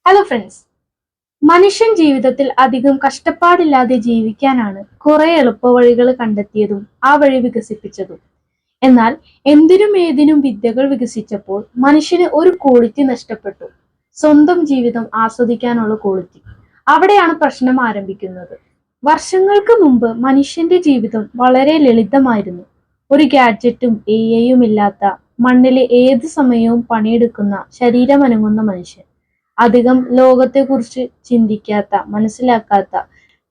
Hello friends. മനുഷ്യൻ ജീവിതത്തിൽ അധികം കഷ്ടപ്പാടില്ലാതെ ജീവിക്കാനാണ് കുറെ എളുപ്പവഴികൾ കണ്ടെത്തിയതും ആ വഴി വികസിപ്പിച്ചതും. എന്നാൽ എന്തിനും ഏതിനും വിദ്യകൾ വികസിച്ചപ്പോൾ മനുഷ്യന് ഒരു ക്വാളിറ്റി നഷ്ടപ്പെട്ടു: സ്വന്തം ജീവിതം ആസ്വദിക്കാനുള്ള ക്വാളിറ്റി. അവിടെയാണ് പ്രശ്നം ആരംഭിക്കുന്നത്. വർഷങ്ങൾക്ക് മുമ്പ് മനുഷ്യന്റെ ജീവിതം വളരെ ലളിതമായിരുന്നു. ഒരു ഗാഡ്ജറ്റും എഐയും ഇല്ലാത്ത, മണ്ണിലെ ഏത് സമയവും പണിയെടുക്കുന്ന, ശരീരമനങ്ങുന്ന മനുഷ്യൻ. അധികം ലോകത്തെക്കുറിച്ച് ചിന്തിക്കാത്ത, മനസ്സിലാക്കാത്ത,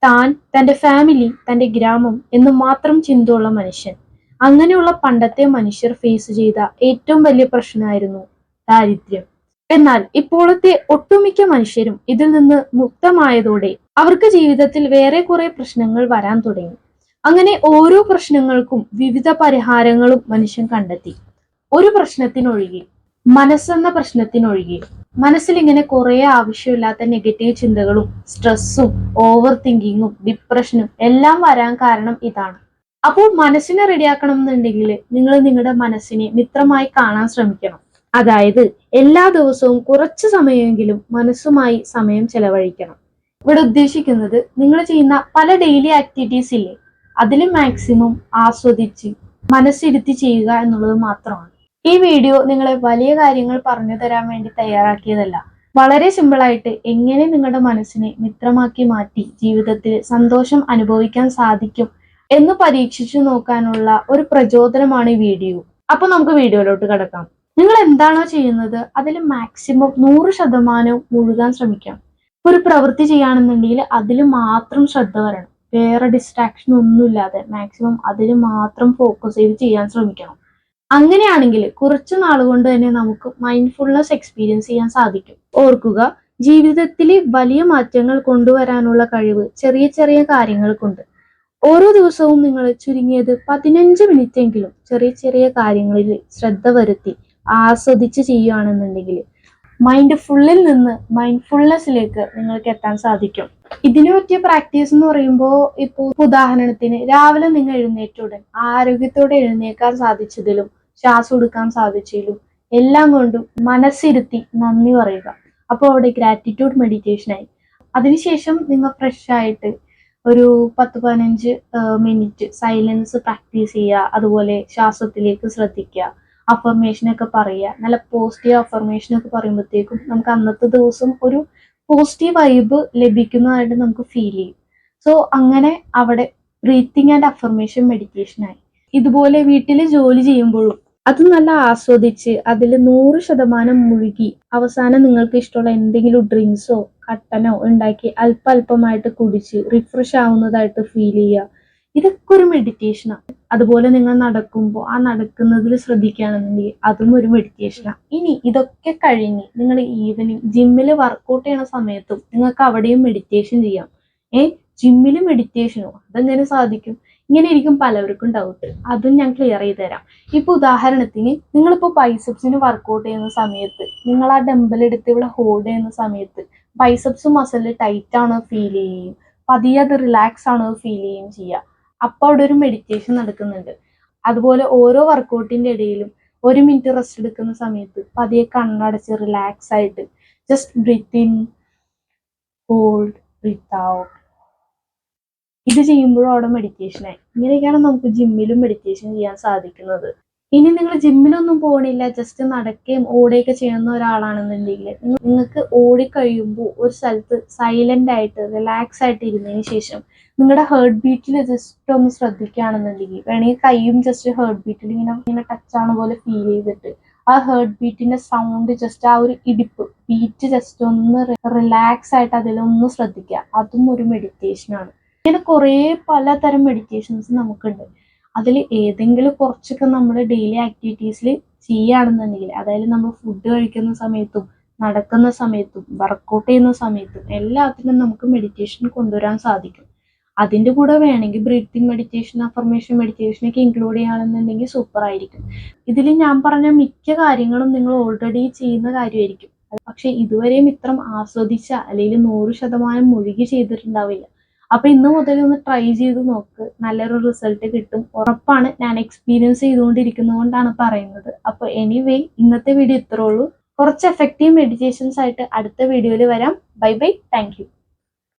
താൻ, തന്റെ ഫാമിലി, തന്റെ ഗ്രാമം എന്ന് മാത്രം ചിന്തയുള്ള മനുഷ്യൻ. അങ്ങനെയുള്ള പണ്ടത്തെ മനുഷ്യർ ഫേസ് ചെയ്ത ഏറ്റവും വലിയ പ്രശ്നമായിരുന്നു ദാരിദ്ര്യം. എന്നാൽ ഇപ്പോഴത്തെ ഒട്ടുമിക്ക മനുഷ്യരും ഇതിൽ നിന്ന് മുക്തമായതോടെ അവർക്ക് ജീവിതത്തിൽ വേറെ കുറെ പ്രശ്നങ്ങൾ വരാൻ തുടങ്ങി. അങ്ങനെ ഓരോ പ്രശ്നങ്ങൾക്കും വിവിധ പരിഹാരങ്ങളും മനുഷ്യൻ കണ്ടെത്തി. ഒരു പ്രശ്നത്തിനൊഴികെ, മനസ്സെന്ന പ്രശ്നത്തിനൊഴികെ. മനസ്സിൽ ഇങ്ങനെ കുറെ ആവശ്യമില്ലാത്ത നെഗറ്റീവ് ചിന്തകളും സ്ട്രെസ്സും ഓവർ തിങ്കിങ്ങും ഡിപ്രഷനും എല്ലാം വരാൻ കാരണം ഇതാണ്. അപ്പോൾ മനസ്സിനെ റെഡിയാക്കണം എന്നുണ്ടെങ്കിൽ നിങ്ങൾ നിങ്ങളുടെ മനസ്സിനെ മിത്രമായി കാണാൻ ശ്രമിക്കണം. അതായത് എല്ലാ ദിവസവും കുറച്ച് സമയമെങ്കിലും മനസ്സുമായി സമയം ചെലവഴിക്കണം. ഇവിടെ ഉദ്ദേശിക്കുന്നത് നിങ്ങൾ ചെയ്യുന്ന പല ഡെയിലി ആക്ടിവിറ്റീസ് ഇല്ലേ, അതിൽ മാക്സിമം ആസ്വദിച്ച് മനസ്സിരുത്തി ചെയ്യുക എന്നുള്ളത് മാത്രമാണ്. ഈ വീഡിയോ നിങ്ങളെ വലിയ കാര്യങ്ങൾ പറഞ്ഞു തരാൻ വേണ്ടി തയ്യാറാക്കിയതല്ല. വളരെ സിമ്പിളായിട്ട് എങ്ങനെ നിങ്ങളുടെ മനസ്സിനെ മിത്രമാക്കി മാറ്റി ജീവിതത്തിൽ സന്തോഷം അനുഭവിക്കാൻ സാധിക്കും എന്ന് പരീക്ഷിച്ചു നോക്കാനുള്ള ഒരു പ്രചോദനമാണ് ഈ വീഡിയോ. അപ്പൊ നമുക്ക് വീഡിയോയിലോട്ട് കിടക്കാം. നിങ്ങൾ എന്താണോ ചെയ്യുന്നത് അതിൽ മാക്സിമം 100% മുഴുകാൻ ശ്രമിക്കാം. ഒരു പ്രവൃത്തി ചെയ്യുകയാണെന്നുണ്ടെങ്കിൽ അതിൽ മാത്രം ശ്രദ്ധ വരണം. വേറെ ഡിസ്ട്രാക്ഷൻ ഒന്നുമില്ലാതെ മാക്സിമം അതിൽ മാത്രം ഫോക്കസ് ചെയ്ത് ചെയ്യാൻ ശ്രമിക്കണം. അങ്ങനെയാണെങ്കിൽ കുറച്ചു നാളുകൊണ്ട് തന്നെ നമുക്ക് മൈൻഡ്ഫുൾനെസ് എക്സ്പീരിയൻസ് ചെയ്യാൻ സാധിക്കും. ഓർക്കുക, ജീവിതത്തിൽ വലിയ മാറ്റങ്ങൾ കൊണ്ടുവരാനുള്ള കഴിവ് ചെറിയ ചെറിയ കാര്യങ്ങൾക്കുണ്ട്. ഓരോ ദിവസവും നിങ്ങൾ ചുരുങ്ങിയത് 15 മിനിറ്റെങ്കിലും ചെറിയ ചെറിയ കാര്യങ്ങളിൽ ശ്രദ്ധ വരുത്തി ആസ്വദിച്ച് ചെയ്യുകയാണെന്നുണ്ടെങ്കിൽ മൈൻഡ് ഫുള്ളിൽ നിന്ന് മൈൻഡ്ഫുൾനെസ്സിലേക്ക് നിങ്ങൾക്ക് എത്താൻ സാധിക്കും. ഇതിനു പറ്റിയ പ്രാക്ടീസ് എന്ന് പറയുമ്പോൾ, ഇപ്പോൾ ഉദാഹരണത്തിന് രാവിലെ നിങ്ങൾ എഴുന്നേറ്റുടൻ ആരോഗ്യത്തോടെ എഴുന്നേക്കാൻ സാധിച്ചതിലും ശ്വാസം എടുക്കാൻ സാധിച്ചതിലും എല്ലാം കൊണ്ടും മനസ്സിരുത്തി നന്ദി പറയുക. അപ്പോൾ അവിടെ ഗ്രാറ്റിറ്റ്യൂഡ് മെഡിറ്റേഷൻ ആയി. അതിനുശേഷം നിങ്ങൾ ഫ്രഷ് ആയിട്ട് ഒരു 10-15 മിനിറ്റ് സൈലൻസ് പ്രാക്ടീസ് ചെയ്യുക. അതുപോലെ ശ്വാസത്തിലേക്ക് ശ്രദ്ധിക്കുക. അഫർമേഷനൊക്കെ പറയുക. നല്ല പോസിറ്റീവ് അഫർമേഷനൊക്കെ പറയുമ്പോഴത്തേക്കും നമുക്ക് അന്നത്തെ ദിവസം ഒരു പോസിറ്റീവ് വൈബ് ലഭിക്കുന്നതായിട്ട് നമുക്ക് ഫീൽ ചെയ്യും. സോ അങ്ങനെ അവിടെ ബ്രീത്തിങ് ആൻഡ് അഫർമേഷൻ മെഡിറ്റേഷൻ ആയി. ഇതുപോലെ വീട്ടിൽ ജോലി ചെയ്യുമ്പോഴും അത് നല്ല ആസ്വദിച്ച് അതിൽ 100% മുഴുകി അവസാനം നിങ്ങൾക്ക് ഇഷ്ടമുള്ള എന്തെങ്കിലും ഡ്രിങ്ക്സോ കട്ടനോ ഉണ്ടാക്കി അല്പമായിട്ട് കുടിച്ച് റിഫ്രഷ് ആവുന്നതായിട്ട് ഫീൽ ചെയ്യുക. ഇതൊക്കെ ഒരു മെഡിറ്റേഷനാണ്. അതുപോലെ നിങ്ങൾ നടക്കുമ്പോൾ ആ നടക്കുന്നതിൽ ശ്രദ്ധിക്കുകയാണെന്നുണ്ടെങ്കിൽ അതും ഒരു മെഡിറ്റേഷനാണ്. ഇനി ഇതൊക്കെ കഴിഞ്ഞ് നിങ്ങൾ ഈവനിങ് ജിമ്മിൽ വർക്കൗട്ട് ചെയ്യണ സമയത്തും നിങ്ങൾക്ക് അവിടെയും മെഡിറ്റേഷൻ ചെയ്യാം. ജിമ്മിൽ മെഡിറ്റേഷനോ, അതെങ്ങനെ സാധിക്കും? ഇങ്ങനെ ഇരിക്കും പലവർക്കും ഡൗട്ട്. അതും ഞാൻ ക്ലിയർ ചെയ്ത് തരാം. ഇപ്പൊ ഉദാഹരണത്തിന് നിങ്ങളിപ്പോ ബൈസെപ്സിന് വർക്കൗട്ട് ചെയ്യുന്ന സമയത്ത് നിങ്ങൾ ആ ഡംബൽ എടുത്ത് ഇവിടെ ഹോൾഡ് ചെയ്യുന്ന സമയത്ത് ബൈസെപ്സ് മസിൽ ടൈറ്റ് ആണോ ഫീൽ ചെയ്യും, പതിയെ അത് റിലാക്സ് ആണോ ഫീൽ ചെയ്യും ചെയ്യുക. അപ്പൊ അവിടെ ഒരു മെഡിറ്റേഷൻ നടക്കുന്നുണ്ട്. അതുപോലെ ഓരോ വർക്കൗട്ടിന്റെ ഇടയിലും 1 മിനിറ്റ് റെസ്റ്റ് എടുക്കുന്ന സമയത്ത് പതിയെ കണ്ണടച്ച് റിലാക്സ് ആയിട്ട് just breathe in, hold, breathe out. ഇത് ചെയ്യുമ്പോഴും അവിടെ മെഡിറ്റേഷനായി. ഇങ്ങനെയൊക്കെയാണ് നമുക്ക് ജിമ്മിലും മെഡിറ്റേഷൻ ചെയ്യാൻ സാധിക്കുന്നത്. ഇനി നിങ്ങൾ ജിമ്മിലൊന്നും പോകണില്ല, ജസ്റ്റ് നടക്കുകയും ഓടുകയൊക്കെ ചെയ്യുന്ന ഒരാളാണെന്നുണ്ടെങ്കിൽ നിങ്ങൾക്ക് ഓടി കഴിയുമ്പോൾ ഒരു സ്ഥലത്ത് സൈലന്റ് ആയിട്ട് റിലാക്സ് ആയിട്ട് ഇരുന്നതിന് ശേഷം നിങ്ങളുടെ ഹേർട്ട് ബീറ്റിൽ ജസ്റ്റ് ഒന്ന് ശ്രദ്ധിക്കുകയാണെന്നുണ്ടെങ്കിൽ, വേണമെങ്കിൽ കൈയും ജസ്റ്റ് ഹേർട്ട് ബീറ്റിൽ ഇങ്ങനെ ടച്ച് ആവുന്ന പോലെ ഫീൽ ചെയ്തിട്ട് ആ ഹേർട്ട് ബീറ്റിന്റെ സൗണ്ട് ജസ്റ്റ് ആ ഒരു ഇടിപ്പ് ബീറ്റ് ജസ്റ്റ് ഒന്ന് റിലാക്സ് ആയിട്ട് അതിലൊന്ന് ശ്രദ്ധിക്കുക. അതും ഒരു മെഡിറ്റേഷനാണ്. ഇങ്ങനെ കുറേ പലതരം മെഡിറ്റേഷൻസ് നമുക്കുണ്ട്. അതിൽ ഏതെങ്കിലും കുറച്ചൊക്കെ നമ്മൾ ഡെയിലി ആക്ടിവിറ്റീസിൽ ചെയ്യുകയാണെന്നുണ്ടെങ്കിൽ, അതായത് നമ്മൾ ഫുഡ് കഴിക്കുന്ന സമയത്തും നടക്കുന്ന സമയത്തും വർക്കൗട്ട് ചെയ്യുന്ന സമയത്തും എല്ലാത്തിനും നമുക്ക് മെഡിറ്റേഷൻ കൊണ്ടുവരാൻ സാധിക്കും. അതിൻ്റെ കൂടെ വേണമെങ്കിൽ ബ്രീത്തിങ് മെഡിറ്റേഷൻ, അഫർമേഷൻ മെഡിറ്റേഷൻ ഒക്കെ ഇൻക്ലൂഡ് ചെയ്യുകയാണെന്നുണ്ടെങ്കിൽ സൂപ്പർ ആയിരിക്കും. ഇതിൽ ഞാൻ പറഞ്ഞ മിക്ക കാര്യങ്ങളും നിങ്ങൾ ഓൾറെഡി ചെയ്യുന്ന കാര്യമായിരിക്കും. പക്ഷെ ഇതുവരെയും ഇത്രം ആസ്വദിച്ച അല്ലെങ്കിൽ 100% മുഴുകി ചെയ്തിട്ടുണ്ടാവില്ല. അപ്പൊ ഇന്ന് മുതൽ ഒന്ന് ട്രൈ ചെയ്ത് നോക്ക്, നല്ലൊരു റിസൾട്ട് കിട്ടും ഉറപ്പാണ്. ഞാൻ എക്സ്പീരിയൻസ് ചെയ്തുകൊണ്ടിരിക്കുന്നത് കൊണ്ടാണ് പറയുന്നത്. അപ്പൊ എനിവേ, ഇന്നത്തെ വീഡിയോ ഇത്രേ ഉള്ളൂ. കുറച്ച് എഫക്റ്റീവ് മെഡിറ്റേഷൻസ് ആയിട്ട് അടുത്ത വീഡിയോയിൽ വരാം. Bye bye. Thank you.